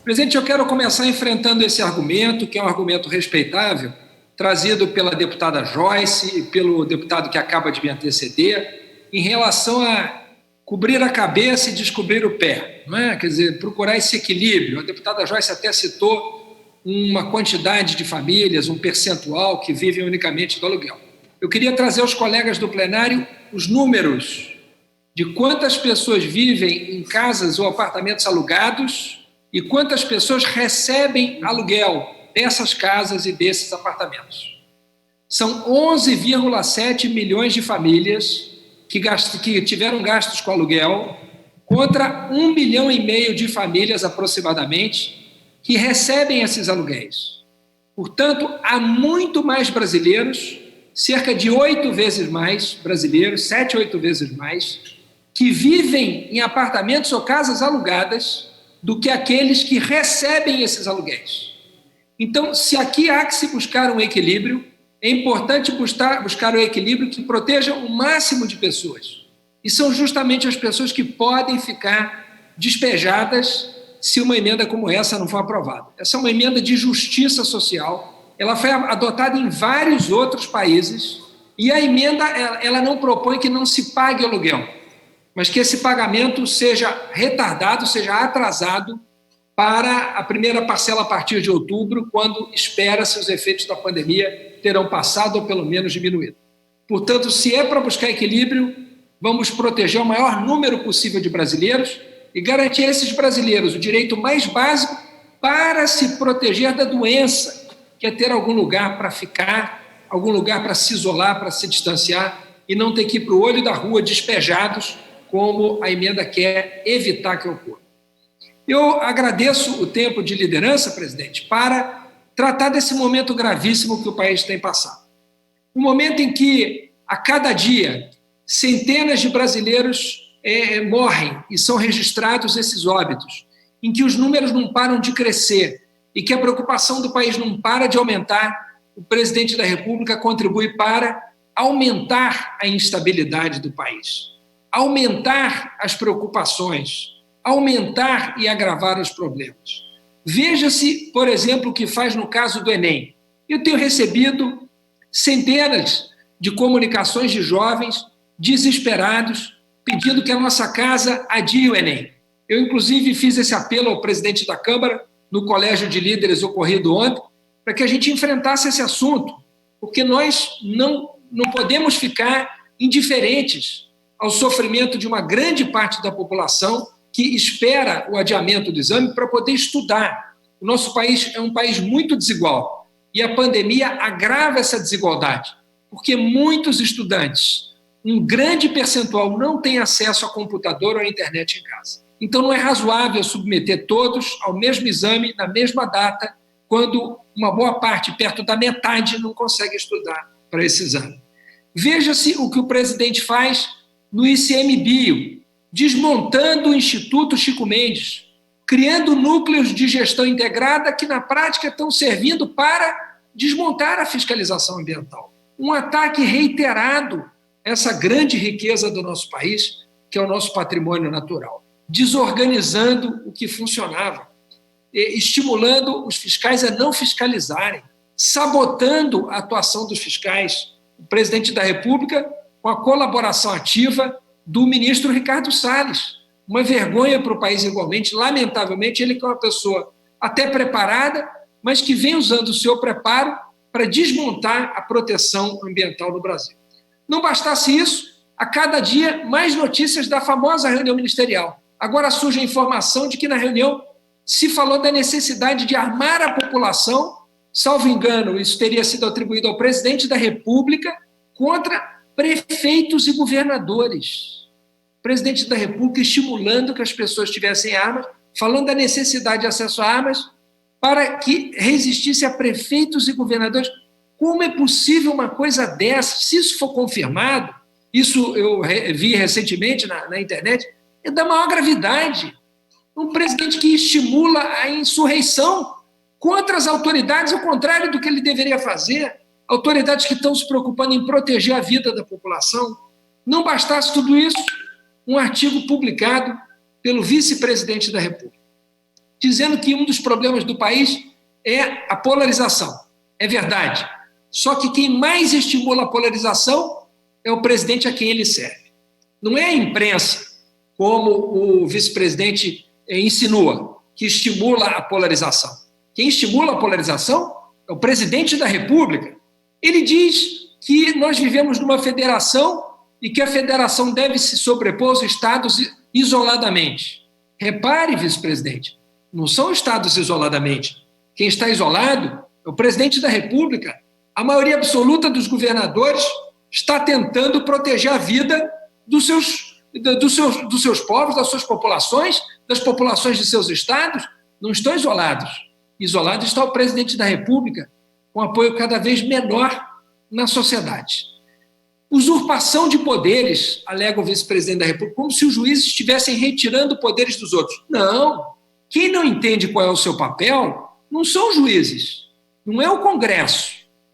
Presidente, eu quero começar enfrentando esse argumento, que é um argumento respeitável, trazido pela deputada Joyce e pelo deputado que acaba de me anteceder, em relação a cobrir a cabeça e descobrir o pé, não é? Quer dizer, procurar esse equilíbrio. A deputada Joyce até citou uma quantidade de famílias, um percentual que vivem unicamente do aluguel. Eu queria trazer aos colegas do plenário os números de quantas pessoas vivem em casas ou apartamentos alugados e quantas pessoas recebem aluguel dessas casas e desses apartamentos. São 11,7 milhões de famílias que tiveram gastos com aluguel, contra 1,5 milhão de famílias, aproximadamente, que recebem esses aluguéis. Portanto, há muito mais brasileiros, cerca de 8 vezes mais brasileiros, 7, 8 vezes mais, que vivem em apartamentos ou casas alugadas do que aqueles que recebem esses aluguéis. Então, se aqui há que se buscar um equilíbrio, é importante buscar um equilíbrio que proteja o máximo de pessoas. E são justamente as pessoas que podem ficar despejadas se uma emenda como essa não for aprovada. Essa é uma emenda de justiça social, ela foi adotada em vários outros países, e a emenda ela não propõe que não se pague aluguel, mas que esse pagamento seja retardado, seja atrasado para a primeira parcela a partir de outubro, quando espera-se os efeitos da pandemia terão passado ou pelo menos diminuído. Portanto, se é para buscar equilíbrio, vamos proteger o maior número possível de brasileiros e garantir a esses brasileiros o direito mais básico para se proteger da doença, que é ter algum lugar para ficar, algum lugar para se isolar, para se distanciar e não ter que ir para o olho da rua despejados, como a emenda quer evitar que ocorra. Eu agradeço o tempo de liderança, presidente, para tratar desse momento gravíssimo que o país tem passado. Um momento em que, a cada dia, centenas de brasileiros morrem e são registrados esses óbitos, em que os números não param de crescer e que a preocupação do país não para de aumentar, o presidente da República contribui para aumentar a instabilidade do país, aumentar as preocupações, aumentar e agravar os problemas. Veja-se, por exemplo, o que faz no caso do Enem. Eu tenho recebido centenas de comunicações de jovens desesperados, pedindo que a nossa casa adie o Enem. Eu, inclusive, fiz esse apelo ao presidente da Câmara, no Colégio de Líderes ocorrido ontem, para que a gente enfrentasse esse assunto, porque nós não podemos ficar indiferentes ao sofrimento de uma grande parte da população que espera o adiamento do exame para poder estudar. O nosso país é um país muito desigual e a pandemia agrava essa desigualdade, porque muitos estudantes, um grande percentual, não tem acesso a computador ou à internet em casa. Então não é razoável submeter todos ao mesmo exame, na mesma data, quando uma boa parte, perto da metade, não consegue estudar para esse exame. Veja-se o que o presidente faz no ICMBio, desmontando o Instituto Chico Mendes, criando núcleos de gestão integrada que, na prática, estão servindo para desmontar a fiscalização ambiental. Um ataque reiterado a essa grande riqueza do nosso país, que é o nosso patrimônio natural, desorganizando o que funcionava, estimulando os fiscais a não fiscalizarem, sabotando a atuação dos fiscais. O presidente da República, com a colaboração ativa do ministro Ricardo Salles. Uma vergonha para o país igualmente. Lamentavelmente, ele que é uma pessoa até preparada, mas que vem usando o seu preparo para desmontar a proteção ambiental no Brasil. Não bastasse isso, a cada dia mais notícias da famosa reunião ministerial. Agora surge a informação de que na reunião se falou da necessidade de armar a população, salvo engano, isso teria sido atribuído ao presidente da República, contra prefeitos e governadores. O presidente da República estimulando que as pessoas tivessem armas, falando da necessidade de acesso a armas para que resistisse a prefeitos e governadores. Como é possível uma coisa dessa? Se isso for confirmado, isso eu vi recentemente na internet, é da maior gravidade. Um presidente que estimula a insurreição contra as autoridades, ao contrário do que ele deveria fazer. Autoridades que estão se preocupando em proteger a vida da população. Não bastasse tudo isso, um artigo publicado pelo vice-presidente da República, dizendo que um dos problemas do país é a polarização. É verdade. Só que quem mais estimula a polarização é o presidente a quem ele serve. Não é a imprensa, como o vice-presidente insinua, que estimula a polarização. Quem estimula a polarização é o presidente da República. Ele diz que nós vivemos numa federação e que a federação deve se sobrepor aos estados isoladamente. Repare, vice-presidente, não são estados isoladamente. Quem está isolado é o presidente da República. A maioria absoluta dos governadores está tentando proteger a vida dos seus povos, das suas populações, das populações de seus estados. Não estão isolados. Isolado está o presidente da República, com apoio cada vez menor na sociedade. Usurpação de poderes, alega o vice-presidente da República, como se os juízes estivessem retirando poderes dos outros. Não. Quem não entende qual é o seu papel não são os juízes, não é o Congresso,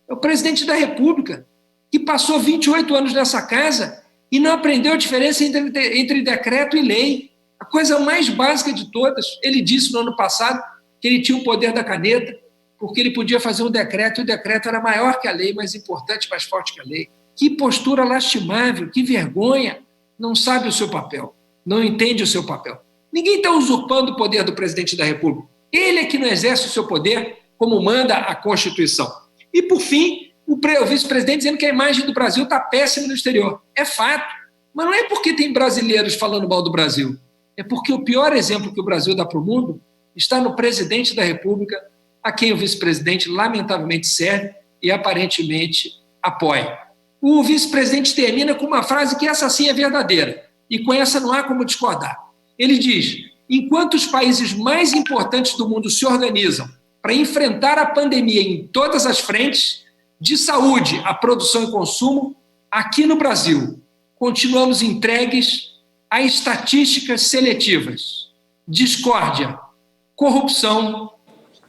é o presidente da República, que passou 28 anos nessa casa e não aprendeu a diferença entre decreto e lei. A coisa mais básica de todas. Ele disse no ano passado que ele tinha o poder da caneta, porque ele podia fazer um decreto, e o decreto era maior que a lei, mais importante, mais forte que a lei. Que postura lastimável, que vergonha. Não sabe o seu papel, não entende o seu papel. Ninguém está usurpando o poder do presidente da República. Ele é que não exerce o seu poder como manda a Constituição. E, por fim, o vice-presidente dizendo que a imagem do Brasil está péssima no exterior. É fato, mas não é porque tem brasileiros falando mal do Brasil. É porque o pior exemplo que o Brasil dá para o mundo está no presidente da República, a quem o vice-presidente lamentavelmente serve e aparentemente apoia. O vice-presidente termina com uma frase que essa sim é verdadeira, e com essa não há como discordar. Ele diz: enquanto os países mais importantes do mundo se organizam para enfrentar a pandemia em todas as frentes, de saúde a produção e consumo, aqui no Brasil continuamos entregues a estatísticas seletivas, discórdia, corrupção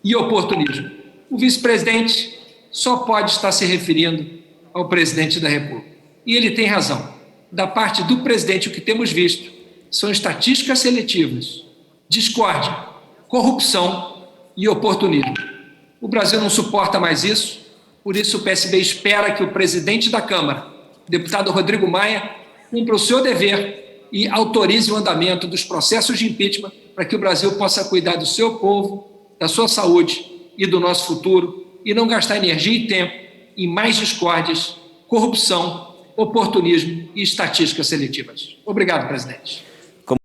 e oportunismo. O vice-presidente só pode estar se referindo ao presidente da República. E ele tem razão. Da parte do presidente, o que temos visto são estatísticas seletivas, discórdia, corrupção e oportunismo. O Brasil não suporta mais isso, por isso o PSB espera que o presidente da Câmara, o deputado Rodrigo Maia, cumpra o seu dever e autorize o andamento dos processos de impeachment para que o Brasil possa cuidar do seu povo, da sua saúde e do nosso futuro e não gastar energia e tempo em mais discórdias, corrupção, oportunismo e estatísticas seletivas. Obrigado, presidente.